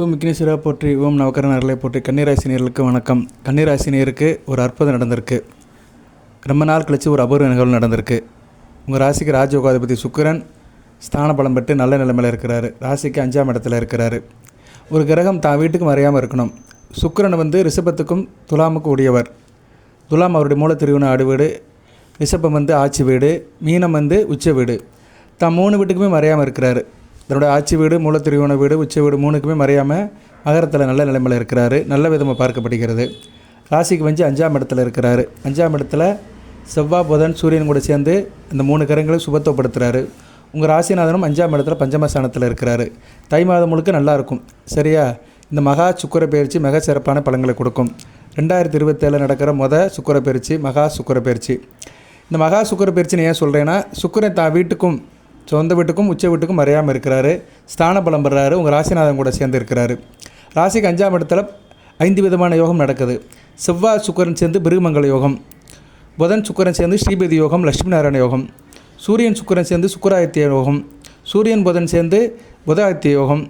ஓம் விக்னேஸ்வரா போற்றி, ஓம் நவக்கரன் அருளை போற்றி. கன்னிராசினியர்களுக்கு வணக்கம். கன்னிராசினியருக்கு ஒரு அற்புதம் நடந்திருக்கு. ரொம்ப நாள் கழித்து ஒரு அபூர்வ நிகழ்வு நடந்திருக்கு. உங்கள் ராசிக்கு ராஜயோகாதிபதி சுக்கிரன் ஸ்தான பலம் பெற்று நல்ல நிலைமையில் இருக்கிறாரு. ராசிக்கு 5ஆம் இடத்துல இருக்கிறாரு. ஒரு கிரகம் தான் வீட்டுக்கும் வரையாமல் இருக்கணும். சுக்கிரன் ரிஷபத்துக்கும் துலாமுக்கும் உடையவர். துலாம் அவருடைய மூலத்திருவின ஆடு வீடு, ரிஷபம் ஆட்சி வீடு, மீனம் உச்ச வீடு. தான் 3 வீட்டுக்குமே மறையாமல் இருக்கிறாரு. தன்னுடைய ஆட்சி வீடு, மூலத்திருவின வீடு, உச்ச வீடு 3க்குமே மறையாமல் மகரத்தில் நல்ல நிலைமையில் இருக்கிறாரு. நல்ல விதமாக பார்க்கப்படுகிறது. ராசிக்கு 5ஆம் இடத்துல இருக்கிறாரு. 5ஆம் இடத்துல செவ்வாய், புதன், சூரியன் கூட சேர்ந்து இந்த 3 கிரகங்களையும் சுபத்துவப்படுத்துகிறாரு. உங்கள் ராசிநாதனும் 5ஆம் இடத்துல பஞ்சமஸ்தானத்தில் இருக்கிறாரு. தை மாதம் முழுக்க நல்லாயிருக்கும். சரியா? இந்த மகா சுக்கிர பயிற்சி மிக சிறப்பான பலன்களை கொடுக்கும். 2027 நடக்கிற சுக்கிர பயிற்சி மகா சுக்கிர பயிற்சி. இந்த மகா சுக்கிர பயிற்சின்னு ஏன் சொல்கிறேன்னா, சுக்கிரன் தான் வீட்டுக்கும் சொந்த வீட்டுக்கும் உச்ச வீட்டுக்கும் மறையாமல் இருக்கிறாரு. ஸ்தான பலம் பெறாரு. உங்கள் ராசிநாதன் கூட சேர்ந்து இருக்கிறாரு. ராசிக்கு 5ஆம் இடத்துல 5 விதமான யோகம் நடக்குது. செவ்வாய் சுக்கிரன் சேர்ந்து பிருகுமங்கல யோகம், புதன் சுக்கிரன் சேர்ந்து ஸ்ரீபதி யோகம், லட்சுமி நாராயண யோகம், சூரியன் சுக்கிரன் சேர்ந்து சுக்கிராதித்ய யோகம், சூரியன் புதன் சேர்ந்து புதாதித்ய யோகம்.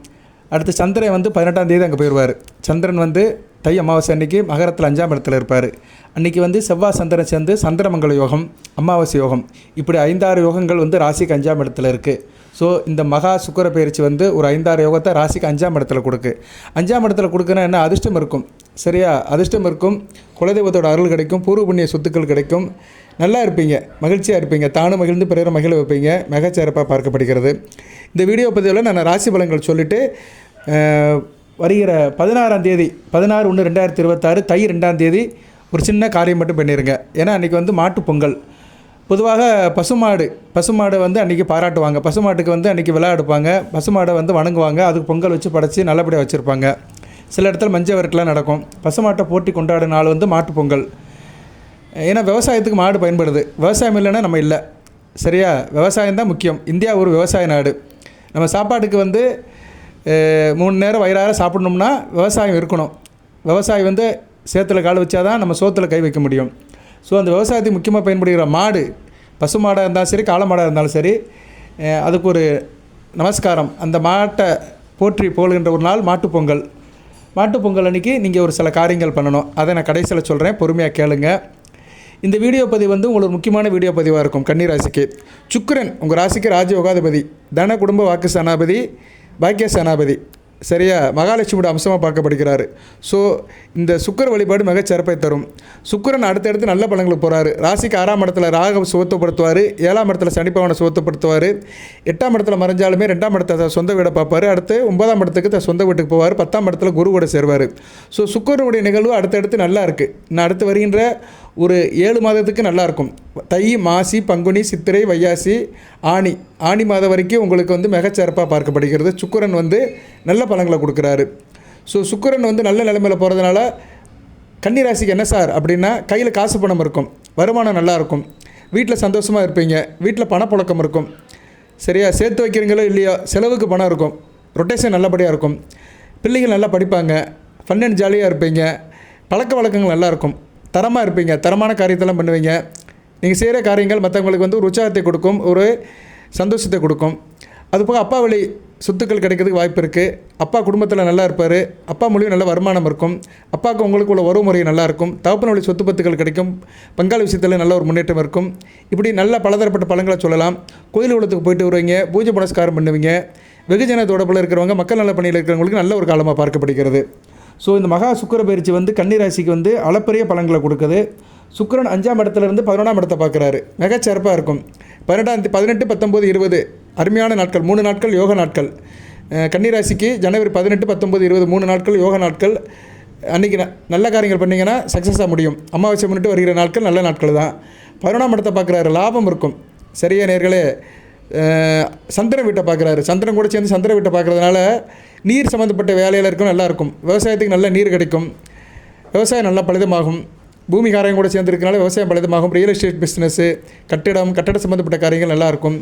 அடுத்து சந்திரன் 18ஆம் தேதி அங்கே போயிடுவார். சந்திரன் தை அமாவாசை அன்றைக்கி மகரத்தில் 5ஆம் இடத்துல இருப்பார். அன்றைக்கி செவ்வாய் சந்திரன் சேர்ந்து சந்திரமங்கல யோகம், அமாவாசை யோகம். இப்படி 5-6 யோகங்கள் ராசிக்கு 5ஆம் இடத்துல இருக்குது. ஸோ இந்த மகா சுக்கிர பயிற்சி ஒரு 5-6 யோகத்தை ராசிக்கு 5ஆம் இடத்துல கொடுக்கு. 5ஆம் இடத்துல கொடுக்குன்னா என்ன, அதிர்ஷ்டம் இருக்கும். சரியா? அதிர்ஷ்டம் இருக்கும். குலதெய்வத்தோட அருள் கிடைக்கும். பூர்வ புண்ணிய சொத்துக்கள் கிடைக்கும். நல்லா இருப்பீங்க, மகிழ்ச்சியாக இருப்பீங்க. தானும் மகிழ்ந்து பிறரை மகிழ வைப்பீங்க. மிகச்சிறப்பாக பார்க்கப்படுகிறது. இந்த வீடியோ பதிவில் நான் ராசி பலன்கள் சொல்லிவிட்டு வருகிற 16ஆம் தேதி 16/1/2026 தை 2ஆம் தேதி ஒரு சின்ன காரியம் மட்டும் பண்ணிடுங்க. ஏன்னா அன்றைக்கி மாட்டுப் பொங்கல். பொதுவாக பசுமாடு அன்றைக்கி பாராட்டுவாங்க. பசுமாட்டுக்கு அன்றைக்கி விழா எடுப்பாங்க. பசுமாடை வணங்குவாங்க. அதுக்கு பொங்கல் வச்சு படைச்சி நல்லபடியாக வச்சுருப்பாங்க. சில இடத்துல மஞ்சள் விரட்டுலாம் நடக்கும். பசுமாட்டை போட்டி கொண்டாட நாள் மாட்டுப் பொங்கல். ஏன்னா விவசாயத்துக்கு மாடு பயன்படுது. விவசாயம் இல்லைன்னா நம்ம இல்லை. சரியா? விவசாயம் தான் முக்கியம். இந்தியா ஒரு விவசாய நாடு. நம்ம சாப்பாட்டுக்கு 3 நேரம் வயிறார சாப்பிட்ணும்னா விவசாயம் இருக்கணும். விவசாயம் சேத்துல கால் வச்சா தான் நம்ம சோத்தில் கை வைக்க முடியும். ஸோ அந்த விவசாயத்துக்கு முக்கியமாக பயன்படுகிற மாடு, பசு மாடாக இருந்தாலும் சரி, காளை மாடாக இருந்தாலும் சரி, அதுக்கு ஒரு நமஸ்காரம். அந்த மாட்டை போற்றி போகின்ற ஒரு நாள் மாட்டுப் பொங்கல். மாட்டுப் பொங்கல் அன்றைக்கி நீங்கள் ஒரு சில காரியங்கள் பண்ணணும். அதை நான் கடைசியில் சொல்கிறேன், பொறுமையாக கேளுங்க. இந்த வீடியோ பதிவு உங்களுக்கு முக்கியமான வீடியோ பதிவாக இருக்கும். கன்னிராசிக்கு சுக்கிரன் உங்கள் ராசிக்கு ராஜயோகாதிபதி, தன குடும்ப வாக்கு சனாபதி, பாக்கிய சனாபதி. சரியா? மகாலட்சுமியோட அம்சமாக பார்க்கப்படுகிறாரு. ஸோ இந்த சுக்கிர வழிபாடு மிகச்சிறப்பை தரும். சுக்கிரன் அடுத்தடுத்து நல்ல பலன்களுக்கு போகிறாரு. ராசிக்கு 6ஆம் இடத்துல ராகு சுகத்துப்படுத்துவார். 7ஆம் இடத்துல சனிப்பவனை சுகத்துப்படுத்துவார். 8ஆம் இடத்துல மறைஞ்சாலுமே 2ஆம் இடத்தை சொந்த வீடை பார்ப்பார். அடுத்து 9ஆம் இடத்துக்கு சொந்த வீட்டுக்கு போவார். 10ஆம் இடத்துல குருவோட சேருவார். ஸோ சுக்கிரனுடைய நிகழ்வு அடுத்தடுத்து நல்லா இருக்குது. நான் அடுத்து வருகின்ற ஒரு 7 மாதத்துக்கு நல்லாயிருக்கும். தை, மாசி, பங்குனி, சித்திரை, வையாசி, ஆனி மாதம் வரைக்கும் உங்களுக்கு மிகச்சிறப்பாக பார்க்கப்படுகிறது. சுக்கிரன் நல்ல பலன்களை கொடுக்குறாரு. ஸோ சுக்கிரன் நல்ல நிலைமையில் போகிறதுனால கன்னிராசிக்கு என்ன சார் அப்படின்னா, கையில் காசு பணம் இருக்கும், வருமானம் நல்லாயிருக்கும், வீட்டில் சந்தோஷமாக இருப்பீங்க, வீட்டில் பணப்புழக்கம் இருக்கும். சரியா? சேர்த்து வைக்கிறீங்களோ இல்லையோ செலவுக்கு பணம் இருக்கும், ரொட்டேஷன் நல்லபடியாக இருக்கும், பிள்ளைகள் நல்லா படிப்பாங்க, ஃபன் அண்ட் ஜாலியாக இருப்பீங்க, பழக்க வழக்கங்கள் நல்லாயிருக்கும், தரமாக இருப்பீங்க, தரமான காரியத்தெல்லாம் பண்ணுவீங்க. நீங்கள் செய்கிற காரியங்கள் மற்றவங்களுக்கு ஒரு உற்சாகத்தை கொடுக்கும், ஒரு சந்தோஷத்தை கொடுக்கும். அதுபோக அப்பா வழி சொத்துக்கள் கிடைக்கிறதுக்கு வாய்ப்பு இருக்குது. அப்பா குடும்பத்தில் நல்லா இருப்பார். அப்பா மூலியம் நல்ல வருமானம் இருக்கும். அப்பாவுக்கு உங்களுக்கு உள்ள உறவு முறை நல்லாயிருக்கும். தகப்பன வழி சொத்து பத்துக்கள் கிடைக்கும். பங்காளி விஷயத்தில் நல்ல ஒரு முன்னேற்றம் இருக்கும். இப்படி நல்ல பலதரப்பட்ட பலன்களை சொல்லலாம். கோயில் உலகத்துக்கு போயிட்டு வருவீங்க, பூஜை புனஸ்காரம் பண்ணுவீங்க. வெகுஜன தொடர்பில் இருக்கிறவங்க, மக்கள் நல பணியில் இருக்கிறவங்களுக்கு நல்ல ஒரு காலமாக பார்க்கப்படுகிறது. ஸோ இந்த மகா சுக்கிர பயிற்சி கன்னிராசிக்கு அளப்பரிய பலன்களை கொடுக்குது. சுக்கிரன் 5ஆம் இடத்துலேருந்து 11ஆம் இடத்தை பார்க்குறாரு. மிகச்சிறப்பாக இருக்கும். 18, 19, 20 அருமையான நாட்கள், 3 நாட்கள் யோக நாட்கள். கன்னிராசிக்கு ஜனவரி 18, 19, 20 3 நாட்கள் யோக நாட்கள். அன்றைக்கி நல்ல காரியங்கள் பண்ணிங்கன்னா சக்ஸஸாக முடியும். அமாவாசை முன்னிட்டு வருகிற நாட்கள் நல்ல நாட்கள் தான். 11ஆம் இடத்தை பார்க்குறாரு. லாபம் இருக்கும். சரியா நேர்களே? சந்திரன் வீட்டை பார்க்குறாரு. சந்திரன் கூட சேர்ந்து சந்திரன் வீட்டை பார்க்குறதுனால நீர் சம்மந்தப்பட்ட வேலையில் இருக்கும், நல்லாயிருக்கும். விவசாயத்துக்கு நல்ல நீர் கிடைக்கும். விவசாயம் நல்லா பலிதமாகும். பூமி காரியம் கூட சேர்ந்துருக்கனால விவசாயம் பலிதமாகும். ரியல் எஸ்டேட் பிஸ்னஸ்ஸு, கட்டட சம்மந்தப்பட்ட காரியங்கள் நல்லாயிருக்கும்.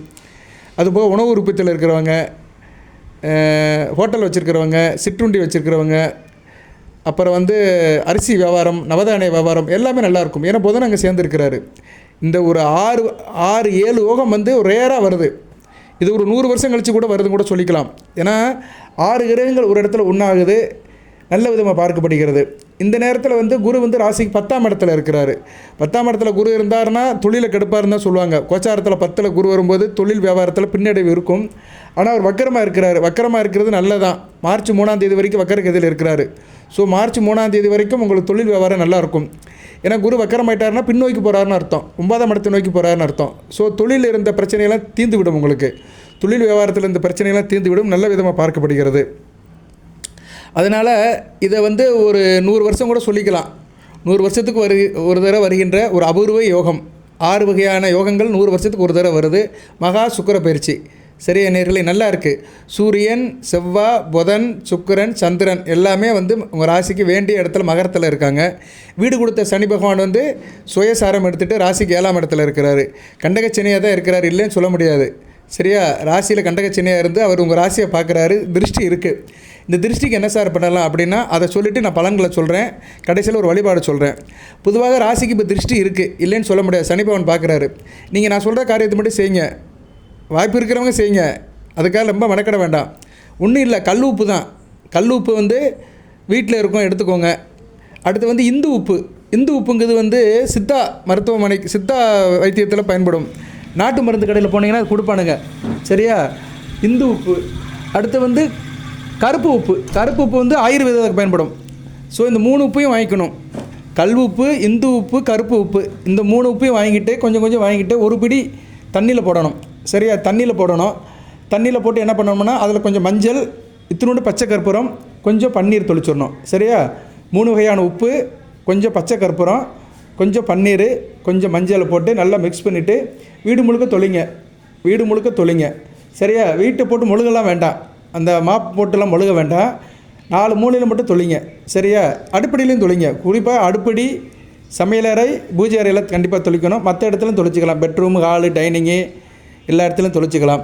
அதுபோக உணவு உற்பத்தியில் இருக்கிறவங்க, ஹோட்டல் வச்சுருக்கிறவங்க, சிற்றுண்டி வச்சுருக்கிறவங்க, அப்புறம் அரிசி வியாபாரம், நவதானிய வியாபாரம் எல்லாமே நல்லாயிருக்கும். ஏன்னா புதன் அங்கே சேர்ந்துருக்கிறாரு. இந்த ஒரு 6-7 யோகம் ரேராக வருது. இது ஒரு 100 வருஷம் கழித்து கூட வருதுன்னு கூட சொல்லிக்கலாம். ஏன்னா 6 கிரகங்கள் ஒரு இடத்துல ஒன்றாகுது, நல்ல விதமாக பார்க்கப்படுகிறது. இந்த நேரத்தில் வந்து குரு வந்து ராசிக்கு 10ஆம் இடத்துல இருக்கிறாரு. 10ஆம் இடத்துல குரு இருந்தாருன்னா தொழிலை கெடுப்பாருன்னு தான் சொல்லுவாங்க. கோச்சாரத்தில் 10ல் குரு வரும்போது தொழில் வியாபாரத்தில் பின்னடைவு இருக்கும். ஆனால் அவர் வக்கரமாக இருக்கிறார். வக்கரமாக இருக்கிறது நல்லதான். மார்ச் 3ஆம் தேதி வரைக்கும் வக்கரகதியில் இருக்கிறாரு. ஸோ மார்ச் 3ஆம் தேதி வரைக்கும் உங்களுக்கு தொழில் வியாபாரம் நல்லாயிருக்கும். ஏன்னா குரு வக்கரமாயிட்டாருன்னா பின்னோக்கி போகிறாருன்னு அர்த்தம், 9ஆம் இடத்தை நோக்கி போகிறாருன்னு அர்த்தம். ஸோ தொழில் இருந்த பிரச்சனையெல்லாம் தீர்ந்து விடும். உங்களுக்கு தொழில் வியாபாரத்தில் இருந்த பிரச்சனைகள்லாம் தீர்ந்து விடும், நல்ல விதமாக பார்க்கப்படுகிறது. அதனால் இதை வந்து ஒரு 100 வருஷம் கூட சொல்லிக்கலாம். 100 வருஷத்துக்கு ஒரு தடவை வருகின்ற ஒரு அபூர்வ யோகம். 6 வகையான யோகங்கள் 100 வருஷத்துக்கு ஒரு தடவை வருது. மகா சுக்கிர பயிற்சி. சரியா நேர்களே, நல்லா இருக்குது. சூரியன், செவ்வாய், புதன், சுக்கிரன், சந்திரன் எல்லாமே வந்து உங்கள் ராசிக்கு வேண்டிய இடத்துல மகரத்தில் இருக்காங்க. வீடு கொடுத்த சனி பகவான் வந்து சுயசாரம் எடுத்துகிட்டு ராசிக்கு 7ஆம் இடத்துல இருக்கிறாரு. கண்டகச்சனியாக தான் இருக்கிறார், இல்லைன்னு சொல்ல முடியாது. சரியா, ராசியில் கண்டகச்சனியாக இருந்து அவர் உங்கள் ராசியை பார்க்குறாரு. திருஷ்டி இருக்குது. இந்த திருஷ்டிக்கு என்ன சார் பண்ணலாம் அப்படின்னா அதை சொல்லிவிட்டு நான் பலன்களை சொல்கிறேன். கடைசியில் ஒரு வழிபாடு சொல்கிறேன். பொதுவாக ராசிக்கு இப்போ திருஷ்டி இருக்குது, இல்லைன்னு சொல்ல முடியாது. சனி பகவான் பார்க்குறாரு. நீங்கள் நான் சொல்கிற காரியத்தை மட்டும் செய்யுங்க, வாய்ப்பு இருக்கிறவங்க செய்யுங்க. அதுக்காக ரொம்ப மெனக்கட வேண்டாம். ஒன்றும் இல்லை, கல் உப்பு தான். கல் உப்பு வந்து வீட்டில் இருக்கும், எடுத்துக்கோங்க. அடுத்து வந்து இந்து உப்பு. இந்து உப்புங்கிறது வந்து சித்தா மருத்துவமனைக்கு, சித்தா வைத்தியத்தில் பயன்படும். நாட்டு மருந்து கடையில் போனீங்கன்னா அது கொடுப்பானுங்க. சரியா, இந்து உப்பு. அடுத்து வந்து கருப்பு உப்பு. கருப்பு உப்பு வந்து ஆயுர்வேதத்துக்கு பயன்படும். ஸோ இந்த 3 உப்பையும் வாங்கிக்கணும். கல் உப்பு, இந்து உப்பு, கருப்பு உப்பு. இந்த 3 உப்பையும் வாங்கிட்டு கொஞ்சம் கொஞ்சம் வாங்கிட்டு ஒரு பிடி தண்ணியில் போடணும். சரியா, தண்ணியில் போடணும். தண்ணியில் போட்டு என்ன பண்ணணும்னா அதில் கொஞ்சம் மஞ்சள், இத்தினோண்டு பச்சை கற்பூரம், கொஞ்சம் பன்னீர் தொளிச்சிடணும். சரியா, 3 வகையான உப்பு, கொஞ்சம் பச்சை கற்பூரம், கொஞ்சம் பன்னீர், கொஞ்சம் மஞ்சளை போட்டு நல்லா மிக்ஸ் பண்ணிவிட்டு வீடு முழுக்க தொளிங்க. வீடு முழுக்க தொளிங்க. சரியா, வீட்டை போட்டு மொழுகெல்லாம் வேண்டாம், அந்த மாப்பு போட்டுலாம் மொழுக வேண்டாம். 4 மூலையில் மட்டும் தொளிங்க. சரியா, அடுப்படியிலையும் தொளிங்க. குறிப்பாக அடுப்படி, சமையலறை, பூஜை அறையில் கண்டிப்பாக தொளிக்கணும். மற்ற இடத்துலையும் தொளிச்சிக்கலாம். பெட்ரூம், ஹாலு, டைனிங்கு எல்லா இடத்துலையும் தொளிச்சிக்கலாம்.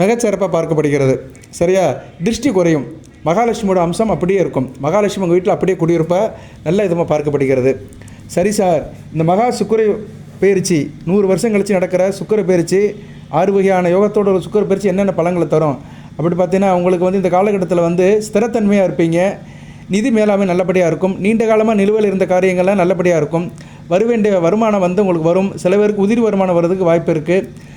மிகச்சிறப்பாக பார்க்கப்படுகிறது. சரியா, திருஷ்டி குறையும். மகாலட்சுமியோட அம்சம் அப்படியே இருக்கும். மகாலட்சுமி உங்கள் வீட்டில் அப்படியே குடியிருப்பா நல்ல விதமாக பார்க்கப்படுகிறது. சரி சார், இந்த மகா சுக்கிர பயிற்சி 100 வருஷம் கழித்து நடக்கிற சுக்கிர பயிற்சி, 6 வகையான யோகத்தோட ஒரு சுக்கிர பயிற்சி என்னென்ன பலன்களை தரும் அப்படி பார்த்தீங்கன்னா, உங்களுக்கு வந்து இந்த காலகட்டத்தில் வந்து ஸ்திரத்தன்மையாக இருப்பீங்க. நிதி மேலாண்மை நல்லபடியாக இருக்கும். நீண்ட காலமாக நிலுவையில் இருந்த காரியங்கள்லாம் நல்லபடியாக இருக்கும். வரவேண்டிய வருமானம் வந்து உங்களுக்கு வரும். சில பேருக்கு உதிரி வருமானம் வர்றதுக்கு வாய்ப்பு இருக்குது.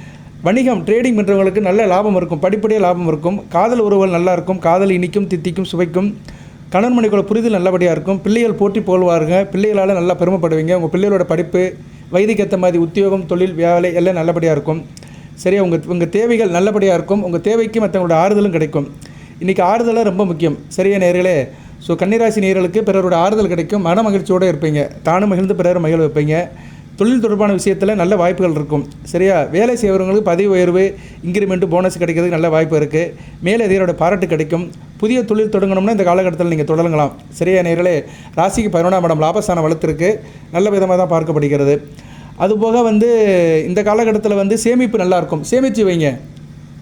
வணிகம், ட்ரேடிங் பண்ணுறவங்களுக்கு நல்ல லாபம் இருக்கும். படிப்படியாக லாபம் இருக்கும். காதல் உறவுகள் நல்லாயிருக்கும். காதல் இனிக்கும், தித்திக்கும், சுவைக்கும். கணவன் மனைவியோட புரிதல் நல்லபடியாக இருக்கும். பிள்ளைகள் போற்றி போல்வாருங்க. பிள்ளைகளால் நல்லா பெருமைப்படுவீங்க. உங்கள் பிள்ளைகளோட படிப்பு, வயதுக்கு ஏற்ற மாதிரி உத்தியோகம், தொழில், வேலை எல்லாம் நல்லபடியாக இருக்கும். சரியா, உங்கள் தேவைகள் நல்லபடியாக இருக்கும். உங்கள் தேவைக்கு மற்றவங்களோட ஆறுதலும் கிடைக்கும். இன்றைக்கி ஆறுதலாக ரொம்ப முக்கியம். சரியா நேயர்களே, ஸோ கன்னிராசி நேயர்களுக்கு பிறரோட ஆறுதல் கிடைக்கும். மன மகிழ்ச்சியோடு இருப்பீங்க. தானும் மகிழ்ந்து பிறரை மகிழ வைப்பீங்க. தொழில் தொடர்பான விஷயத்தில் நல்ல வாய்ப்புகள் இருக்கும். சரியா, வேலை செய்கிறவங்களுக்கு பதவி உயர்வு, இன்க்ரிமெண்ட்டு, போனஸ் கிடைக்கிறதுக்கு நல்ல வாய்ப்பு இருக்குது. மேலதிகாரியோட பாராட்டு கிடைக்கும். புதிய தொழில் தொடங்கணும்னா இந்த காலகட்டத்தில் நீங்கள் தொடங்கலாம். சரியா நேயர்களே, ராசிக்கு 11ஆம் இடம் லாபஸ்தானம் வளர்த்துருக்கு. நல்ல விதமாக தான் பார்க்கப்படுகிறது. அதுபோக வந்து இந்த காலகட்டத்தில் வந்து சேமிப்பு நல்லாயிருக்கும். சேமித்து வைங்க.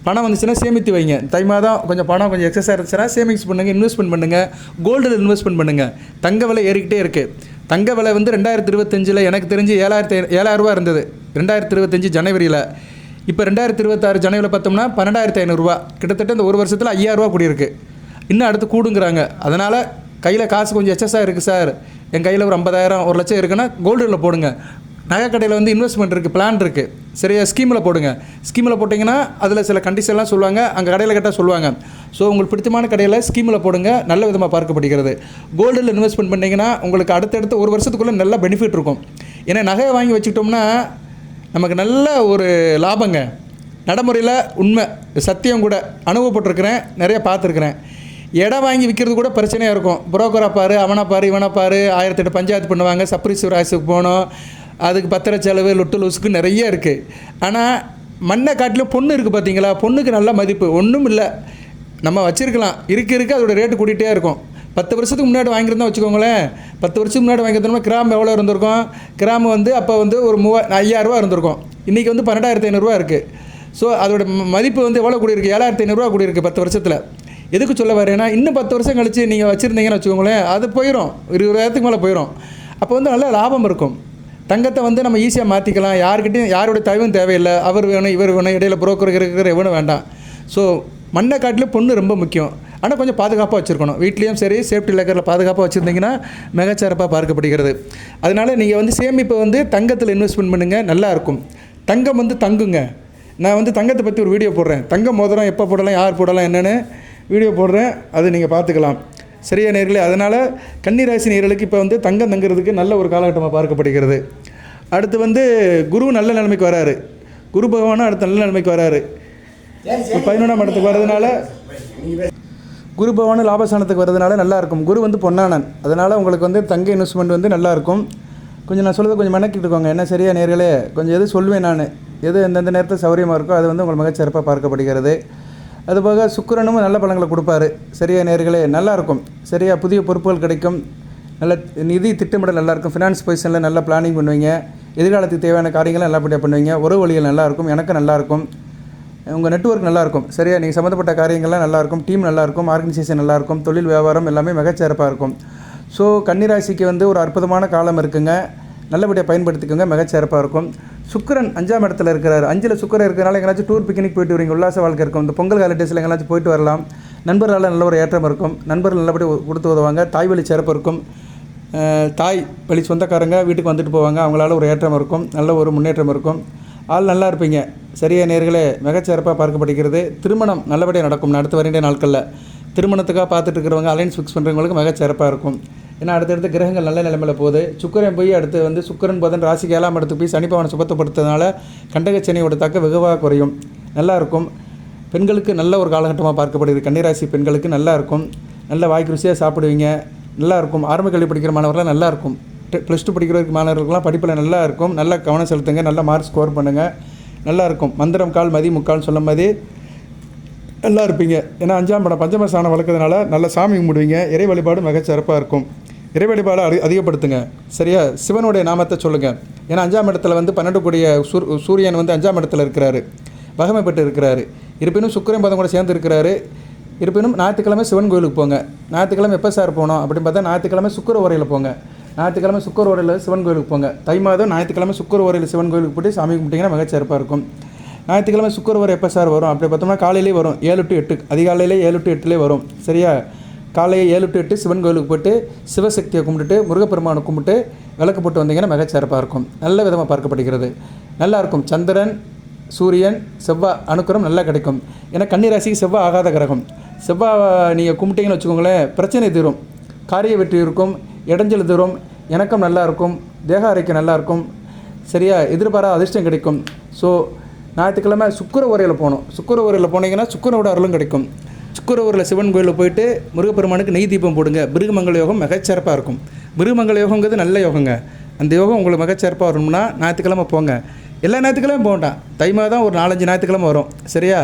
பணம் வந்துச்சுன்னா சேமித்து வைங்க. தை மாதம் கொஞ்சம் பணம் கொஞ்சம் எக்ஸஸாக இருந்துச்சுன்னா சேமிங்ஸ் பண்ணுங்கள், இன்வெஸ்ட்மெண்ட் பண்ணுங்கள். கோல்டில் இன்வெஸ்ட்மெண்ட் பண்ணுங்கள். தங்க விலை ஏறிக்கிட்டே இருக்குது. தங்க விலை வந்து 2025 எனக்கு தெரிஞ்சு 7,000 ரூபா இருந்தது. 2025 ஜனவரியில். இப்போ 2026 ஜனவரியில் பார்த்தோம்னா 12,500 ரூபா. கிட்டத்தட்ட இந்த ஒரு வருஷத்தில் 5,000 ரூபா கூடியிருக்கு. இன்னும் அடுத்து கூடுங்கிறாங்க. அதனால் கையில் காசு கொஞ்சம் எக்ஸஸாக இருக்குது சார், என் கையில் ஒரு 50,000 1 லட்சம் இருக்குன்னா கோல்டில் போடுங்க. நகை கடையில் வந்து இன்வெஸ்ட்மெண்ட் இருக்குது, பிளான் இருக்குது. சரியா, ஸ்கீமில் போடுங்க. ஸ்கீமில் போட்டிங்கன்னா அதில் சில கண்டிஷன்லாம் சொல்லுவாங்க. அங்கே கடையில் கேட்டால் சொல்லுவாங்க. ஸோ உங்களுக்கு பிடித்தமான கடையில் ஸ்கீமில் போடுங்க. நல்ல விதமாக பார்க்கப்படுகிறது. கோல்டில் இன்வெஸ்ட்மெண்ட் பண்ணிங்கன்னா உங்களுக்கு அடுத்தடுத்து ஒரு வருஷத்துக்குள்ளே நல்ல பெனிஃபிட் இருக்கும். ஏன்னா நகையை வாங்கி வச்சுக்கிட்டோம்னா நமக்கு நல்ல ஒரு லாபங்க. நடைமுறையில் உண்மை, சத்தியம் கூட. அனுபவப்பட்டிருக்கிறேன், நிறைய பார்த்துருக்குறேன். இடம் வாங்கி விற்கிறது கூட பிரச்சனையாக இருக்கும். புரோக்கராக பாரு, அவனை பாரு, இவனை பாரு, 1008 பஞ்சாயத்து பண்ணுவாங்க. சப்ரிசிவ் ராசிக்கு போகணும், அதுக்கு பத்திர செலவு, லொட்டு லூசுக்கு நிறைய இருக்குது. ஆனால் மண்ணை காட்டிலும் பொண்ணு இருக்குது பார்த்தீங்களா, பொண்ணுக்கு நல்ல மதிப்பு. ஒன்றும் இல்லை, நம்ம வச்சுருக்கலாம். இருக்க அதோட ரேட்டு கூட்டிகிட்டே இருக்கும். 10 வருஷத்துக்கு முன்னாடி வாங்கியிருந்தோம் வச்சுக்கோங்களேன். 10 வருஷத்துக்கு முன்னாடி வாங்கியிருந்தோம்னா கிராம் எவ்வளோ இருந்திருக்கும்? கிராம் வந்து அப்போ வந்து ஒரு 5,000 ரூபா இருந்திருக்கும். இன்றைக்கி வந்து 12,500 ரூபா இருக்குது. ஸோ அதோட மதிப்பு வந்து எவ்வளோ கூடியிருக்கு? 7,500 ரூபா கூடியிருக்கு 10 வருஷத்தில். எதுக்கு சொல்ல வரேன்னா, இன்னும் 10 வருஷம் கழித்து நீங்கள் வச்சுருந்தீங்கன்னு வச்சுக்கோங்களேன், அது போயிடும். 20,000க்கு மேலே போயிடும். அப்போ வந்து நல்ல லாபம் இருக்கும். தங்கத்தை வந்து நம்ம ஈஸியாக மாற்றிக்கலாம். யாருடைய தயவும் தேவையில்லை. அவர் வேணும், இவர் வேணும், இடையில புரோக்கர் இருக்கிற எவனும் வேண்டாம். ஸோ மண்ணை காட்டிலும் பொண்ணு ரொம்ப முக்கியம். ஆனால் கொஞ்சம் பாதுகாப்பாக வச்சுருக்கணும். வீட்லேயும் சரி, சேஃப்டி லேக்கரில் பாதுகாப்பாக வச்சுருந்தீங்கன்னா மிகச்சிறப்பாக பார்க்கப்படுகிறது. அதனால் நீங்கள் வந்து சேமிப்பை வந்து தங்கத்தில் இன்வெஸ்ட்மெண்ட் பண்ணுங்கள், நல்லாயிருக்கும். தங்கம் வந்து தங்குங்க. நான் வந்து தங்கத்தை பற்றி ஒரு வீடியோ போடுறேன். தங்கம் மோதிரம் எப்போ போடலாம், யார் போடலாம் என்னென்னு வீடியோ போடுறேன். அது நீங்கள் பார்த்துக்கலாம். சரியா நேர்களே? அதனால் கன்னிராசி நேயர்களுக்கு இப்போ வந்து தங்கம் தங்குறதுக்கு நல்ல ஒரு காலகட்டமாக பார்க்கப்படுகிறது. அடுத்து வந்து குரு நல்ல நிலைமைக்கு வராரு. குரு பகவானும் அடுத்த நல்ல நிலைமைக்கு வராரு. 11ஆம் இடத்துக்கு வர்றதுனால, குரு பகவான் லாபஸ்தானத்துக்கு வர்றதுனால நல்லாயிருக்கும். குரு வந்து பொன்னானன். அதனால் உங்களுக்கு வந்து தங்க இன்வெஸ்ட்மெண்ட் வந்து நல்லாயிருக்கும். கொஞ்சம் நான் சொல்கிறது கொஞ்சம் மெனக்கிட்டுக்கோங்க. என்ன சரியா நேர்களே? கொஞ்சம் எது சொல்வேன் நான், எது எந்தெந்த நேரத்தில் சௌகரியமாக இருக்கோ அது வந்து உங்களுக்கு மிகச்சிறப்பாக பார்க்கப்படுகிறது. அதுபோக சுக்கிரனும் நல்ல பலன்களை கொடுப்பாரு. சரியா நேர்களே? நல்லாயிருக்கும். சரியா? புதிய பொறுப்புகள் கிடைக்கும். நல்ல நிதி திட்டமிடல் நல்லாயிருக்கும். ஃபினான்ஸ் பொசிஷனில் நல்லா பிளானிங் பண்ணுவீங்க. எதிர்காலத்துக்கு தேவையான காரியங்களை நல்லபடியாக பண்ணுவீங்க. உறவு வழிகள் நல்லாயிருக்கும். எனக்கு நல்லாயிருக்கும். உங்கள் நெட்வொர்க் நல்லாயிருக்கும். சரியா? நீங்கள் சம்மந்தப்பட்ட காரியங்கள்லாம் நல்லாயிருக்கும். டீம் நல்லாயிருக்கும். ஆர்கனைசேஷன் நல்லாயிருக்கும். தொழில் வியாபாரம் எல்லாமே மிகச்சிறப்பாக இருக்கும். ஸோ கன்னிராசிக்கு வந்து ஒரு அற்புதமான காலம் இருக்குங்க. நல்லபடியாக பயன்படுத்திக்கோங்க. மிகச்சிறப்பாக இருக்கும். சுக்கிரன் 5ஆம் இடத்துல இருக்கிறார். 5ல் சுக்கிரன் இருக்கிறனால எங்கேயாச்சும் டூர் பிக்னிக் போயிட்டு வரீங்க, உல்லாச வாழ்க்கை இருக்கும். இந்த பொங்கல் ஹாலிடேஸில் எங்கேயாச்சும் போயிட்டு வரலாம். நண்பர்களால் நல்ல ஒரு ஏற்றம் இருக்கும். நண்பர்கள் நல்லபடி கொடுத்து உதவாங்க. தாய் வழி சிறப்பு இருக்கும். தாய் வழி சொந்தக்காரங்க வீட்டுக்கு வந்துட்டு போவாங்க. அவங்களால ஒரு ஏற்றம் இருக்கும். நல்ல ஒரு முன்னேற்றம் இருக்கும். ஆள் நல்லா இருப்பீங்க. சரியா நேர்களே? மிகச்சிறப்பாக பார்க்கப்படுகிறது. திருமணம் நல்லபடியாக நடக்கும். அடுத்து வருகின்ற நாட்களில் திருமணத்துக்காக பார்த்துட்டு இருக்கிறவங்க, அலைன்ஸ் ஃபிக்ஸ் பண்ணுறவங்களுக்கு மிகச்சிறப்பாக இருக்கும். ஏன்னா அடுத்தடுத்து கிரகங்கள் நல்ல நிலைமையில் போகுது. சுக்கிரன் போய் அடுத்து வந்து சுக்கிரன் புதன் ராசிக்கு 7ஆம் இடத்துக்கு போய் சனி பகவானை சுபத்தப்படுத்துறதுனால கண்டகச்சனியோட தாக்கம் வெகுவாக குறையும். நல்லாயிருக்கும். பெண்களுக்கு நல்ல ஒரு காலகட்டமாக பார்க்கப்படுகிறது. கன்னிராசி பெண்களுக்கு நல்லாயிருக்கும். நல்ல வாய்க்கு ருசியாக சாப்பிடுவீங்க. நல்லாயிருக்கும். ஆரம்ப கல்வி படிக்கிற மாணவர்களாம் நல்லாயிருக்கும். +2 படிக்கிறதுக்கு மாணவர்களுக்கெல்லாம் படிப்பில் நல்லா இருக்கும். நல்லா கவனம் செலுத்துங்க. நல்ல மார்க் ஸ்கோர் பண்ணுங்கள். நல்லாயிருக்கும். மந்திரம் கால் மதி முக்கால்னு சொல்லும் போது நல்லா இருப்பீங்க. ஏன்னா 5ஆம் இடம் பஞ்சம ஸ்தானம் வளர்க்கறதுனால நல்ல சாமி கும்பிடுவீங்க. இறை வழிபாடு மிகச்சிறப்பாக இருக்கும். இறை வழிபாடு அதிகப்படுத்துங்க. சரியா? சிவனுடைய நாமத்தை சொல்லுங்கள். ஏன்னா 5ஆம் இடத்துல வந்து 12 கூடிய சூரியன் வந்து 5ஆம் இடத்துல இருக்கிறாரு, வகமைப்பட்டு இருக்கிறாரு. இருப்பினும் சுக்கிரன் பதம் கூட சேர்ந்து இருக்கிறாரு. இருப்பினும் ஞாயிற்றுக்கிழமை சிவன் கோயிலுக்கு போங்க. ஞாயிற்றுக்கிழமை எப்போ சார் போனோம் அப்படின்னு பார்த்தா ஞாயிற்றுக்கிழமை சுக்கிர உரையில் போங்க. ஞாயிற்றுக்கிழமை சுக்கிர உரையில் சிவன் கோயிலுக்கு போங்க. தை மாதம் ஞாயிற்றுக்கிழமை சுக்கிர உரையில் சிவன் கோயிலுக்கு போய்ட்டு சாமி கும்பிட்டிங்கன்னா மிகச்சிறப்பாக இருக்கும். ஞாயிற்றுக்கிழமை சுக்கிர உரை எப்போ சார் வரும் அப்படி பார்த்தோம்னா காலையிலே வரும். 7 to 8 அதிகாலையிலே 7 to 8 வரும். சரியா? காலையில் 7 to 8 சிவன் கோயிலுக்கு போய்ட்டு சிவசக்தியை கும்பிட்டுட்டு முருகப்பெருமானை கும்பிட்டு விளக்கு போட்டு வந்தீங்கன்னா மிகச்சிறப்பாக இருக்கும். நல்ல விதமாக பார்க்கப்படுகிறது. நல்லாயிருக்கும். சந்திரன் சூரியன் செவ்வாய் அனுக்கிரம் நல்லா கிடைக்கும். ஏன்னா கன்னிராசிக்கு செவ்வாய் ஆகாத கிரகம். செவ்வாய் நீங்கள் கும்பிட்டீங்கன்னு வச்சுக்கோங்களேன், பிரச்சனை தீரும், காரிய வெற்றி இருக்கும், இடைஞ்சல் தீரும், இணக்கம் நல்லாயிருக்கும், தேக ஆரோக்கியம் நல்லாயிருக்கும். சரியா? எதிர்பாராத அதிர்ஷ்டம் கிடைக்கும். ஸோ ஞாயிற்றுக்கிழமை சுக்கிர உரையில் போகணும். சுக்கிர உரையில் போனீங்கன்னா சுக்கிரனோட அருளும் கிடைக்கும். சுக்கிர உரையில் சிவன் கோயிலில் போயிட்டு முருகப்பெருமானுக்கு நெய் தீபம் போடுங்க. பிருகுமங்கல யோகம் மிகச்சிறப்பாக இருக்கும். பிருகுமங்கல யோகங்கிறது நல்ல யோகங்க. அந்த யோகம் உங்களுக்கு மிகச்சிறப்பாக வரணும்னா ஞாயிற்றுக்கிழமை போங்க. எல்லா ஞாயிற்றுக்கிழமை போகண்டாம். தை மாதம் ஒரு 4-5 ஞாயிற்றுக்கிழமை வரும். சரியா?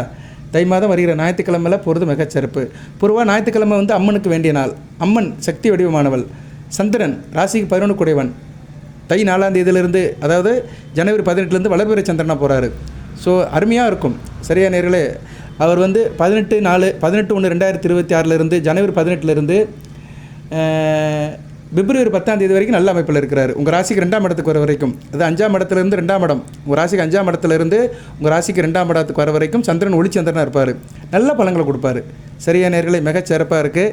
தை மாதம் வருகிற ஞாயிற்றுக்கிழமையில் போகிறது மிகச்சிறப்பு. பொதுவாக ஞாயிற்றுக்கிழமை வந்து அம்மனுக்கு வேண்டிய நாள். அம்மன் சக்தி வடிவமானவள். சந்திரன் ராசிக்கு 11 கூடையவன். தை 4ஆம் தேதியிலிருந்து, அதாவது ஜனவரி 18 வளர்பிறை சந்திரனாக போகிறாரு. ஸோ அருமையாக இருக்கும். சரியா நேர்களே? அவர் வந்து 18/1/2026 ஜனவரி 18 பிப்ரவரி 10 வரைக்கும் நல்ல அமைப்பில் இருக்கிறார். உங்கள் ராசிக்கு 2ஆம் இடத்துக்கு வர வரைக்கும், அது 5ஆம் இடத்துலேருந்து 2ஆம் இடம், உங்கள் ராசிக்கு 5ஆம் இடத்துலேருந்து உங்கள் ராசிக்கு 2ஆம் இடத்துக்கு வர வரைக்கும் சந்திரன் ஒளிச்சந்திரனாக இருப்பார். நல்ல பலன்களை கொடுப்பார். சரியா நேர்களே? மிகச்சிறப்பாக இருக்குது.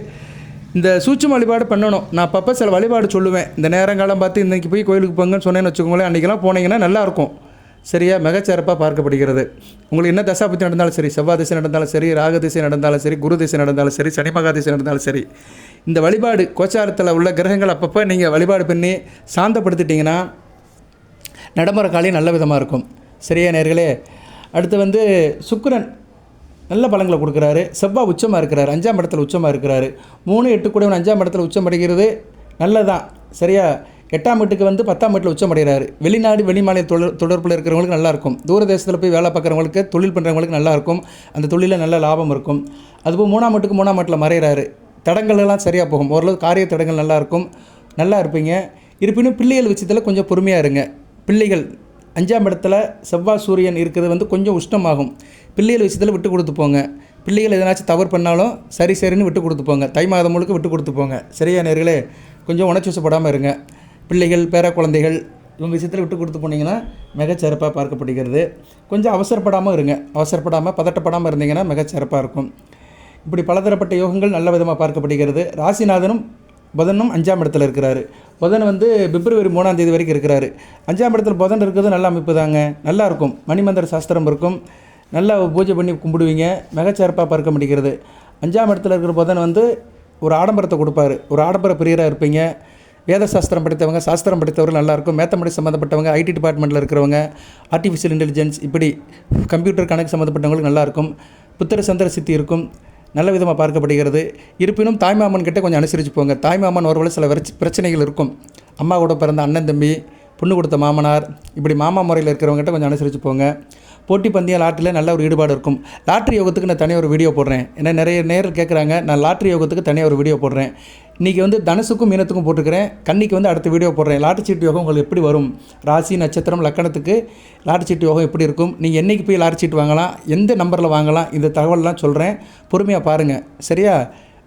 இந்த சூட்சும வழிபாடு பண்ணணும். நான் அப்பப்போ சில வழிபாடு சொல்லுவேன். இந்த நேரங்காலம் பார்த்து இன்றைக்கி போய் கோயிலுக்கு போங்கன்னு சொன்னேன்னு வச்சுக்கோங்களேன், அன்றைக்கெல்லாம் போனீங்கன்னா நல்லாயிருக்கும். சரியா? மிகச்சிறப்பாக பார்க்கப்படுகிறது. உங்களுக்கு என்ன தசாபத்தி நடந்தாலும் சரி, செவ்வாய் திசை நடந்தாலும் சரி, ராக திசை நடந்தாலும் சரி, குரு திசை நடந்தாலும் சரி, சனி மகா திசை நடந்தாலும் சரி, இந்த வழிபாடு கோச்சாரத்தில் உள்ள கிரகங்கள் அப்பப்போ நீங்கள் வழிபாடு பண்ணி சாந்தப்படுத்திட்டிங்கன்னா நடைமுறை காலையும் நல்ல விதமாக இருக்கும். சரியா நேர்களே? அடுத்து வந்து சுக்கிரன் நல்ல பலன்களை கொடுக்குறாரு. செவ்வாய் உச்சமாக இருக்கிறார், 5ஆம் இடத்துல உச்சமாக இருக்கிறாரு. 3-8 கூட 5ஆம் இடத்துல உச்சம் அடைகிறது நல்லதான். சரியா? 8ஆம் வீட்டுக்கு வந்து 10ஆம் வீட்டில் உச்சம் அடைகிறாரு. வெளிநாடு வெளிமாநில தொடர்பில் இருக்கிறவங்களுக்கு நல்லாயிருக்கும். தூரதேசத்தில் போய் வேலை பார்க்குறவங்களுக்கு, தொழில் பண்ணுறவங்களுக்கு நல்லாயிருக்கும். அந்த தொழிலில் நல்ல லாபம் இருக்கும். அதுபோல் 3ஆம் வீட்டுக்கு 3ஆம் வீட்டில் மறைகிறாரு. தடங்கள்லாம் சரியாக போகும். ஓரளவு காரிய தடங்கள் நல்லாயிருக்கும். நல்லா இருப்பீங்க. இருப்பினும் பிள்ளைகள் விஷயத்தில் கொஞ்சம் பொறுமையாக இருங்க. பிள்ளைகள் 5ஆம் இடத்துல செவ்வாய் சூரியன் இருக்கிறது வந்து கொஞ்சம் உஷ்ணமாகும். பிள்ளைகள் விஷயத்தில் விட்டு கொடுத்து போங்க. பிள்ளைகள் எதனாச்சும் தவறு பண்ணாலும் சரின்னு விட்டு கொடுத்து போங்க. தை மாதம் முழுக்க விட்டு கொடுத்து போங்க. சரியா நேர்களே? கொஞ்சம் உணர்ச்சி வசப்படாமல் இருங்க. பிள்ளைகள், பேர குழந்தைகள், இவங்க விஷயத்தில் விட்டு கொடுத்து போனீங்கன்னா மிகச்சிறப்பாக பார்க்கப்படுகிறது. கொஞ்சம் அவசரப்படாமல் இருங்க, அவசரப்படாமல் பதட்டப்படாமல் இருந்தீங்கன்னா மிகச்சிறப்பாக இருக்கும். இப்படி பலதரப்பட்ட யோகங்கள் நல்ல விதமாக பார்க்கப்படுகிறது. ராசிநாதனும் புதனும் 5ஆம் இடத்துல இருக்கிறாரு. புதன் வந்து பிப்ரவரி 3ஆம் தேதி வரைக்கும் இருக்கிறாரு. 5ஆம் இடத்துல புதன் இருக்கிறது நல்ல அமைப்பு தாங்க, நல்லாயிருக்கும். மணிமந்திர சாஸ்திரம் இருக்கும், நல்லா பூஜை பண்ணி கும்பிடுவீங்க, மிகச்சிறப்பாக பார்க்க முடிகிறது. 5ஆம் இடத்துல இருக்கிற புதன் வந்து ஒரு ஆடம்பரத்தை கொடுப்பாரு, ஒரு ஆடம்பர பிரியராக இருப்பீங்க. வேத சாஸ்திரம் படித்தவங்க, சாஸ்திரம் படித்தவர்கள் நல்லாயிருக்கும். மேத்தமெட்டிக்ஸ் சம்மந்தப்பட்டவங்க, ஐடி டிபார்ட்மெண்ட்டில் இருக்கிறவங்க, ஆர்டிஃபிஷியல் இன்டெலிஜென்ஸ், இப்படி கம்ப்யூட்டர் கணக்கு சம்மந்தப்பட்டவங்களுக்கு நல்லாயிருக்கும். புத்திர சந்திர சித்தி இருக்கும், நல்ல விதமாக பார்க்கப்படுகிறது. இருப்பினும் தாய்மாமன் கிட்டே கொஞ்சம் அனுசரித்து போங்க. தாய்மாமன் ஒருவேளை சில பிரச்சனைகள் இருக்கும். அம்மா கூட பிறந்த அண்ணன் தம்பி, பொண்ணு கொடுத்த மாமனார், இப்படி மாமா முறையில் இருக்கிறவங்ககிட்ட கொஞ்சம் அனுசரித்து போங்க. போட்டி பந்தய லாட்டரியில் நல்ல ஒரு ஈடுபாடு இருக்கும். லாட்ரி யோகத்துக்கு நான் தனியாக ஒரு வீடியோ போடுறேன். ஏன்னா நிறைய நேரில் கேட்குறாங்க, நான் லாட்ரி யோகத்துக்கு தனியாக ஒரு வீடியோ போடுறேன். இன்றைக்கி வந்து தனுசுக்கும் மீனத்துக்கும் போட்டுக்கிறேன், கன்னிக்கு வந்து அடுத்த வீடியோ போடுறேன். லாட்டரி சீட்டு யோகம் உங்களுக்கு எப்படி வரும், ராசி நட்சத்திரம் லக்கணத்துக்கு லாட்டரி சீட்டு யோகம் எப்படி இருக்கும், நீங்கள் என்றைக்கு போய் லாட்டரி சீட்டு வாங்கலாம், எந்த நம்பரில் வாங்கலாம், இந்த தகவல்லாம் சொல்கிறேன். பொறுமையாக பாருங்கள், சரியா?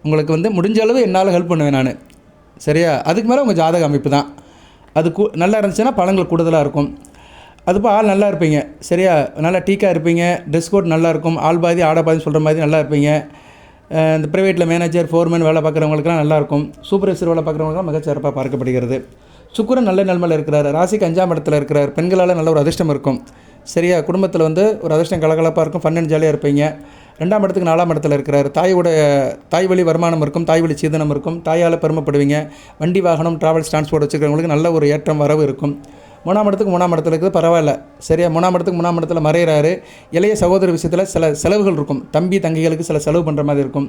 உங்களுக்கு வந்து முடிஞ்ச அளவு என்னால் ஹெல்ப் பண்ணுவேன் நான், சரியா? அதுக்கு மேலே உங்கள் ஜாதக அமைப்பு தான். அது நல்லா இருந்துச்சுன்னா பலன்கள் கூடுதலாக இருக்கும். அதுப்போ ஆள் நல்லா இருப்பீங்க, சரியா? நல்லா டீக்காக இருப்பீங்க, ட்ரெஸ் கோட் நல்லாயிருக்கும், ஆள் பாதி ஆடை பாதி சொல்கிற மாதிரி நல்லா இருப்பீங்க. இந்த ப்ரைவேட்டில் மேனேஜர் ஃபோர்மேன் வேலை பார்க்குறவங்களுக்குலாம் நல்லாயிருக்கும். சூப்பர்வைசர் வேலை பார்க்குறவங்களுக்குலாம் மிகச்சிறப்பாக பார்க்கப்படுகிறது. சுக்கிரன் நல்ல நிலைமையில் இருக்கிறார், ராசிக்கு 5ஆம் இடத்துல இருக்கிறார். பெண்களால் நல்ல ஒரு அதிர்ஷ்டம் இருக்கும், சரியா? குடும்பத்தில் வந்து ஒரு அதிர்ஷ்டம் கலகலப்பாக இருக்கும், ஃபன் ஜாலியாக இருப்பீங்க. 2ஆம் இடத்துக்கு 4ஆம் இடத்துல இருக்கிறார். தாய் வழி வருமானம் இருக்கும், தாய் வழி சீதனம் இருக்கும், தாயால் பெருமைப்படுவீங்க. வண்டி வாகனம் ட்ராவல்ஸ் டிரான்ஸ்போர்ட் வச்சுக்கிறவங்களுக்கு நல்ல ஒரு ஏற்றம் வரவு இருக்கும். 3ஆம் இடத்துக்கு 3ஆம் இடத்துல இருக்குது, பரவாயில்ல, சரியா? 3ஆம் இடத்துக்கு 3ஆம் இடத்துல மறைகிறாரு. இளைய சகோதர விஷயத்தில் சில செலவுகள் இருக்கும், தம்பி தங்கைகளுக்கு சில செலவு பண்ணுற மாதிரி இருக்கும்.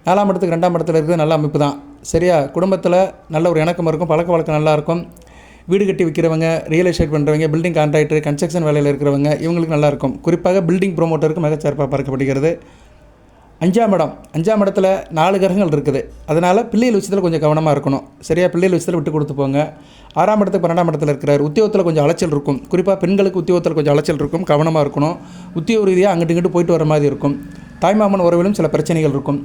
4ஆம் இடத்துக்கு 2ஆம் இடத்துல இருக்குது, நல்ல அமைப்பு தான், சரியா? குடும்பத்தில் நல்ல ஒரு இணக்கம் இருக்கும், பழக்க வழக்கம் நல்லாயிருக்கும். வீடு கட்டி விற்கிறவங்க, ரியல் எஸ்டேட் பண்ணுறவங்க, பில்டிங் கான்ட்ராக்டர், கன்ஸ்ட்ரக்ஷன் வேலையில் இருக்கிறவங்க, இவங்களுக்கு நல்லாயிருக்கும். குறிப்பாக பில்டிங் ப்ரொமோட்டருக்கு மிகச்சிறப்பாக பார்க்கப்படுகிறது. 5ஆம் இடத்துல 4 கிரகங்கள் இருக்குது, அதனால் பிள்ளைகள் விஷயத்தில் கொஞ்சம் கவனமாக இருக்கணும், சரியா? பிள்ளைகள் விஷயத்தில் விட்டு கொடுத்து போங்க. 6ஆம் இடத்துக்கு 12ஆம் இடத்துல இருக்கிறார். உத்தியோகத்தில் கொஞ்சம் அலைச்சல் இருக்கும், குறிப்பாக பெண்களுக்கு உத்தியோகத்தில் கொஞ்சம் அலைச்சல் இருக்கும், கவனமாக இருக்கணும். உத்தியோக ரீதியாக அங்கிட்டு இங்கிட்டு போயிட்டு வர மாதிரி இருக்கும். தாய்மாமன் உறவிலும் சில பிரச்சனைகள் இருக்கும்.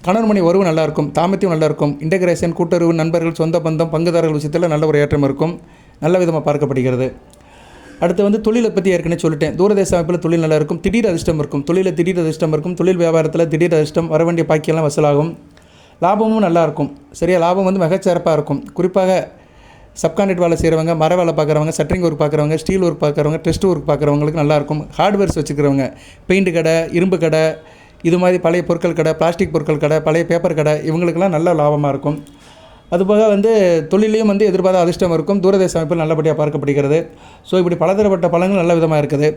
கணவன் மணி உறவு நல்லாயிருக்கும், தாமத்தியம் நல்லாயிருக்கும். இன்டகிரேஷன், கூட்டுறவு, நண்பர்கள், சொந்த பந்தம், பங்குதாரர்கள் விஷயத்தில் நல்ல ஒரு ஏற்றம் இருக்கும், நல்ல விதமாக பார்க்கப்படுகிறது. அடுத்து வந்து தொழிலை பற்றி ஏற்கனவே சொல்லிட்டேன். தூரதேச அமைப்பில் தொழில் நல்லா இருக்கும், திடீர் அதிர்ஷ்டம் இருக்கும், தொழிலில் திடீர் அதிர்ஷ்டம் இருக்கும், தொழில் வியாபாரத்தில் திடீர் அதிர்ஷ்டம், வர வேண்டிய பாக்கியெல்லாம் வசூலாகும். லாபமும் நல்லாயிருக்கும், சரியா? லாபம் வந்து மிகச்சிறப்பாக இருக்கும். குறிப்பாக சப்கான்ட்ராக்ட் வேலை செய்கிறவங்க, மர வேலை பார்க்குறவங்க, சட்டரிங் ஒர்க் பார்க்குறவங்க, ஸ்டீல் ஒர்க் பார்க்குறவங்க, டெஸ்ட் ஒர்க் பார்க்குறவங்களுக்கு நல்லாயிருக்கும். ஹார்ட்வேர்ஸ் வச்சுக்கிறவங்க, பெயிண்ட் கடை, இரும்பு கடை, இது மாதிரி பழைய பொருட்கள் கடை, பிளாஸ்டிக் பொருட்கள் கடை, பழைய பேப்பர் கடை, இவங்களுக்கெல்லாம் நல்ல லாபமாக இருக்கும். அதுபோக வந்து தொழிலையும் வந்து எதிர்பார்த்த அதிர்ஷ்டம் இருக்கும். தூரதேச அமைப்பில் நல்லபடியாக பார்க்கப்படுகிறது. ஸோ இப்படி பலதரப்பட்ட பலன்கள் நல்ல விதமாக இருக்குது.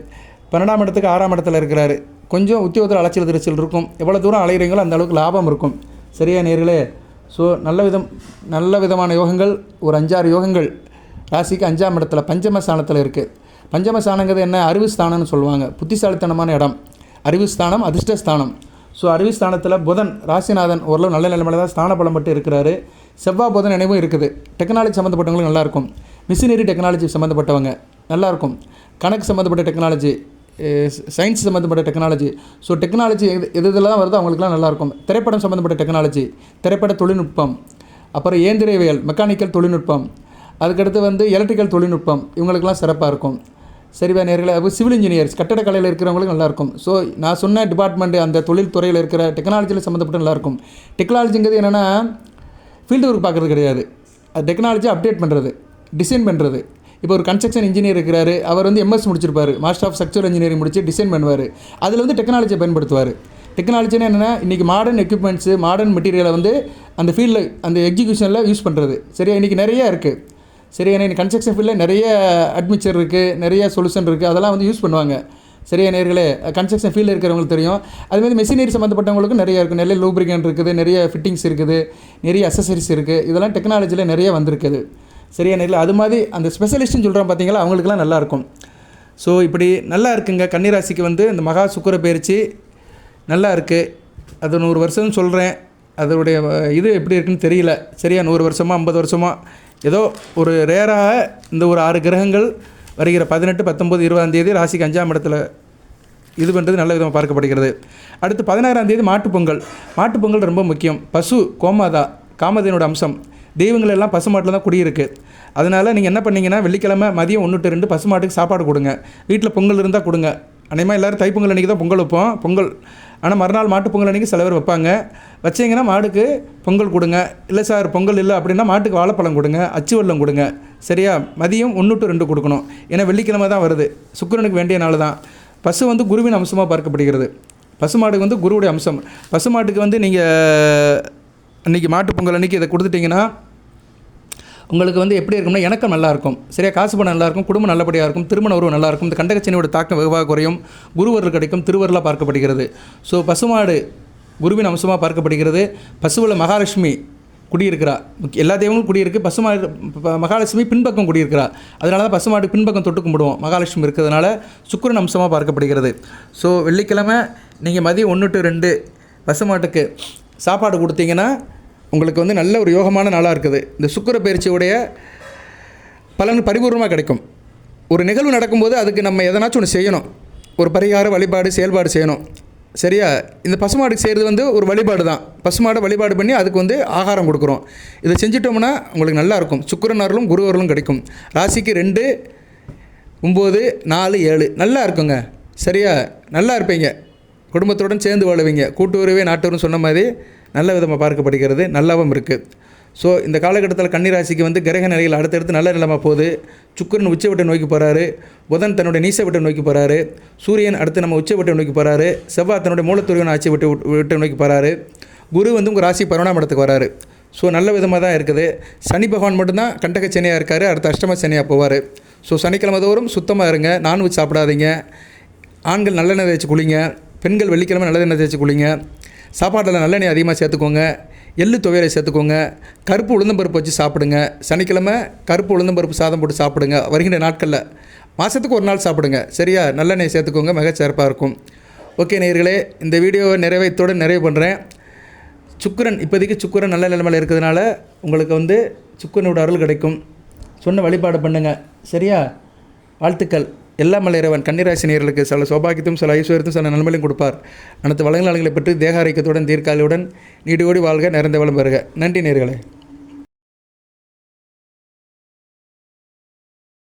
12ஆம் இடத்துக்கு 6ஆம் இடத்துல இருக்கிறாரு. கொஞ்சம் உத்தியோகத்தில் அலைச்சல் திருச்சல் இருக்கும், எவ்வளோ தூரம் அலைகிறீங்களோ அந்த அளவுக்கு லாபம் இருக்கும், சரியா நேர்களே? ஸோ நல்ல விதமான யோகங்கள், ஒரு 5-6 யோகங்கள் ராசிக்கு 5ஆம் இடத்துல பஞ்சம ஸ்தானத்தில் இருக்குது. பஞ்சம ஸ்தானங்கிறது என்ன? அறிவு ஸ்தானம்னு சொல்லுவாங்க, புத்திசாலித்தனமான இடம், அறிவு ஸ்தானம், அதிர்ஷ்டஸ்தானம். ஸோ அறிவு ஸ்தானத்தில் புதன் ராசிநாதன் ஓரளவு நல்ல நிலைமையில் தான் ஸ்தான பலம் பட்டு இருக்கிறாரு. செவ்வாய் புதன் நினைவும் இருக்குது. டெக்னாலஜி சம்மந்தப்பட்டவங்களுக்கு நல்லாயிருக்கும். மிஷினரி டெக்னாலஜி சம்மந்தப்பட்டவங்க நல்லாயிருக்கும். கணக்கு சம்மந்தப்பட்ட டெக்னாலஜி, சயின்ஸ் சம்மந்தப்பட்ட டெக்னாலஜி, ஸோ டெக்னாலஜி இதெல்லாம் வருதோ அவங்களுக்குலாம் நல்லாயிருக்கும். திரைப்படம் சம்மந்தப்பட்ட டெக்னாலஜி, திரைப்பட தொழில்நுட்பம், அப்புறம் இயந்திரவியல், மெக்கானிக்கல் தொழில்நுட்பம், அதுக்கடுத்து வந்து எலக்ட்ரிக்கல் தொழில்நுட்பம், இவங்களுக்கெல்லாம் சிறப்பாக இருக்கும். சரிவா நேர்களை, சிவில் இன்ஜினியர்ஸ், கட்டடக்கலையில் இருக்கிறவங்களுக்கு நல்லாயிருக்கும். ஸோ நான் சொன்ன டிபார்ட்மெண்ட்டு, அந்த தொழில் துறையில் இருக்கிற டெக்னாலஜியில் சம்மந்தப்பட்ட நல்லாயிருக்கும். டெக்னாலஜிங்கிறது என்னென்னா ஃபீல்டு ஒர்க் பார்க்குறது கிடையாது, அது டெக்னாலஜி அப்டேட் பண்ணுறது, டிசைன் பண்ணுறது. இப்போ ஒரு கன்ஸ்ட்ரக்ஷன் இன்ஜினியர் இருக்கிறாரு, அவர் வந்து எம்எஸ் முடிச்சிருப்பார், மாஸ்டர் ஆஃப் ஸ்ட்ரக்சர் இன்ஜினியரிங் முடிச்சு டிசைன் பண்ணுவார். அதில் வந்து டெக்னாலஜியை பயன்படுத்துவார். டெக்னாலஜினா என்னென்னா இன்றைக்கி மாடர்ன் எக்யூப்மெண்ட்ஸு, மாடர்ன் மெட்டீரியலை வந்து அந்த ஃபீல்டில், அந்த எக்ஸிக்யூஷனில் யூஸ் பண்ணுறது. சரியா? இன்றைக்கி நிறையா இருக்குது, சரியா? இன்னைக்கு கன்ஸ்ட்ரக்ஷன் ஃபீல்டில் நிறைய அட்மிச்சர் இருக்குது, நிறைய சொல்யூஷன் இருக்குது, அதெல்லாம் வந்து யூஸ் பண்ணுவாங்க. சரியா நேர்களே? கன்ஸ்ட்ரக்ஷன் ஃபீல்டில் இருக்கிறவங்களுக்கு தெரியும். அதுமாதிரி மெஷினரி சம்மந்தப்பட்டவங்களுக்கும் நிறைய இருக்குது, நிறைய லூப்ரிகன்ட் இருக்குது, நிறைய ஃபிட்டிங்ஸ் இருக்குது, நிறைய அசசரிஸ் இருக்குது, இதெல்லாம் டெக்னாலஜியில் நிறைய வந்திருக்குது. சரியா நேரில்? அது மாதிரி அந்த ஸ்பெஷலிஸ்ட்டுன்னு சொல்கிறோம் பார்த்தீங்களா, அவங்களுக்குலாம் நல்லாயிருக்கும். ஸோ இப்படி நல்லா இருக்குங்க. கன்னிராசிக்கு வந்து இந்த மகா சுக்கிர பயிற்சி நல்லா இருக்குது. அது 100 வருஷம்னு சொல்கிறேன், அதோடைய இது எப்படி இருக்குன்னு தெரியல. சரியா? 100 வருஷமாக 50 வருஷமாக ஏதோ ஒரு ரேராக இந்த ஒரு 6 கிரகங்கள் வருகிற 18, 19, 20ஆம் தேதி ராசிக்கு 5ஆம் இடத்துல இது பண்ணுறது நல்ல விதமாக பார்க்கப்படுகிறது. அடுத்து 16ஆம் தேதி மாட்டுப்பொங்கல். மாட்டுப்பொங்கல் ரொம்ப முக்கியம். பசு கோமாதா, காமதேனோட அம்சம். தெய்வங்கள் எல்லாம் பசுமாட்டில் தான் குடியிருக்கு. அதனால் நீங்கள் என்ன பண்ணீங்கன்னா வெள்ளிக்கிழமை மதியம் 1 to 2 பசுமாட்டுக்கு சாப்பாடு கொடுங்க. வீட்டில் பொங்கல் இருந்தால் கொடுங்க. அநேகமாக எல்லோரும் தைப்பொங்கல் அன்றைக்கி தான் பொங்கல் வைப்போம். பொங்கல் ஆனால் மறுநாள் மாட்டு பொங்கல் அன்றைக்கி சில பேர் வைப்பாங்க. வச்சிங்கன்னா மாடுக்கு பொங்கல் கொடுங்க. இல்லை சார் பொங்கல் இல்லை அப்படின்னா மாட்டுக்கு வாழைப்பழம் கொடுங்க, அச்சு வெல்லம் கொடுங்க. சரியா? மதியம் 1 to 2 கொடுக்கணும். ஏன்னா வெள்ளிக்கிழமை தான் வருது, சுக்கிரனுக்கு வேண்டிய நாள் தான். பசு வந்து குருவின் அம்சமாக பார்க்கப்படுகிறது. பசுமாடுக்கு வந்து குருவுடைய அம்சம். பசுமாட்டுக்கு வந்து நீங்கள் அன்றைக்கி மாட்டு பொங்கல் அன்றைக்கி இதை கொடுத்துட்டிங்கன்னா உங்களுக்கு வந்து எப்படி இருக்கும்னா இணக்கம் நல்லாயிருக்கும். சரியா? காசு பணம் நல்லாயிருக்கும், குடும்பம் நல்லபடியாக இருக்கும், திருமண உறவு நல்லாயிருக்கும், இந்த கண்டகச்சனியோட தாக்கம் வெகுவாக குறையும், குருவர்கள் கிடைக்கும், திருவருளாக பார்க்கப்படுகிறது. ஸோ பசுமாடு குருவின் அம்சமாக பார்க்கப்படுகிறது. பசுவில் மகாலட்சுமி குடியிருக்கிறா. எல்லா தெய்வங்களும் குடியிருக்கு. பசுமாடு மகாலட்சுமி பின்பக்கம் குடியிருக்கிறா. அதனால தான் பசுமாடு பின்பக்கம் தொட்டு கும்பிடுவோம். மகாலட்சுமி இருக்கிறதுனால சுக்கிரன் அம்சமாக பார்க்கப்படுகிறது. ஸோ வெள்ளிக்கிழமை நீங்கள் மதியம் 1 to 2 பசுமாட்டுக்கு சாப்பாடு கொடுத்தீங்கன்னா உங்களுக்கு வந்து நல்ல ஒரு யோகமான நாளாக இருக்குது. இந்த சுக்கிர பயிற்சியுடைய பலன் பரிபூர்ணமாக கிடைக்கும். ஒரு நிகழ்வு நடக்கும்போது அதுக்கு நம்ம எதனாச்சும் ஒன்று செய்யணும். ஒரு பரிகார வழிபாடு செயல்பாடு செய்யணும். சரியா? இந்த பசுமாடுக்கு செய்கிறது வந்து ஒரு வழிபாடு தான். பசுமாடை வழிபாடு பண்ணி அதுக்கு வந்து ஆகாரம் கொடுக்குறோம். இதை செஞ்சிட்டோம்னா உங்களுக்கு நல்லாயிருக்கும். சுக்கிரன் அருளும் குரு அருளும் கிடைக்கும். ராசிக்கு 2, 9, 4, 7 நல்லா இருக்குங்க. சரியா? நல்லா இருப்பீங்க. குடும்பத்துடன் சேர்ந்து வாழுவீங்க. கூட்டு உறவே நாட்டூர்னு சொன்ன மாதிரி நல்ல விதமாக பார்க்கப்படுகிறது. நல்லாவும் இருக்குது. ஸோ இந்த காலகட்டத்தில் கன்னிராசிக்கு வந்து கிரக நிலைகள் அடுத்தடுத்து நல்ல நிலைமை போகுது. சுக்கிரன் உச்ச விட்டை நோக்கி போகிறாரு. புதன் தன்னுடைய நீச விட்டை நோக்கி போகிறாரு. சூரியன் அடுத்து நம்ம உச்ச விட்டை நோக்கி போகிறாரு. செவ்வாய் தன்னுடைய மூலத்துறையான ஆட்சி விட்டு நோக்கி போகிறாரு. குரு வந்து உங்கள் ராசி 11ஆம் இடத்துக்கு வராரு. ஸோ நல்ல விதமாக தான் இருக்குது. சனி பகவான் மட்டும்தான் கண்டக சனியாக இருக்கார். அடுத்த அஷ்டம சனியாக போவார். ஸோ சனிக்கிழமை தோறும் சுத்தமாக இருங்க. நான்வெஜ் சாப்பிடாதீங்க. ஆண்கள் நல்லெண்ணெய் தேய்ச்சி குளிங்க. பெண்கள் வெள்ளிக்கிழமை நல்லெண்ணெய் தேய்ச்சி குளிங்க. சாப்பாட்டில் நல்லெண்ணெய் அதிகமாக சேர்த்துக்கோங்க. எள்ளு துவையலை சேர்த்துக்கோங்க. கருப்பு உளுந்தம்பருப்பு வச்சு சாப்பிடுங்க. சனிக்கிழமை கருப்பு உளுந்தம்பருப்பு சாதம் போட்டு சாப்பிடுங்க. வருகின்ற நாட்களில் மாதத்துக்கு ஒரு நாள் சாப்பிடுங்க. சரியா? நல்லெண்ணெய் சேர்த்துக்கோங்க. மிகச்சிறப்பாக இருக்கும். ஓகே நேயர்களே, இந்த வீடியோவை நிறைவு பண்ணுறேன். சுக்கிரன் இப்போதைக்கு சுக்கிரன் நல்ல நிலைமையில் இருக்கிறதுனால உங்களுக்கு வந்து சுக்கிரனோட அருள் கிடைக்கும். சொன்ன வழிபாடு பண்ணுங்கள். சரியா? வாழ்த்துக்கள். எல்லாம் வல்ல இறைவன் கன்னிராசி நேயர்களுக்கு சில சௌபாகியத்தையும் சில ஐஸ்வர்யத்தையும் சில நன்மையும் கொடுப்பார். அனைத்து வளங்களை பெற்று தேக ஆரோக்கியத்துடன் தீர்க்காலியுடன் நீடியோடி வாழ்க, நிறைந்த வளம் பெறுக. நன்றி நேயர்களே.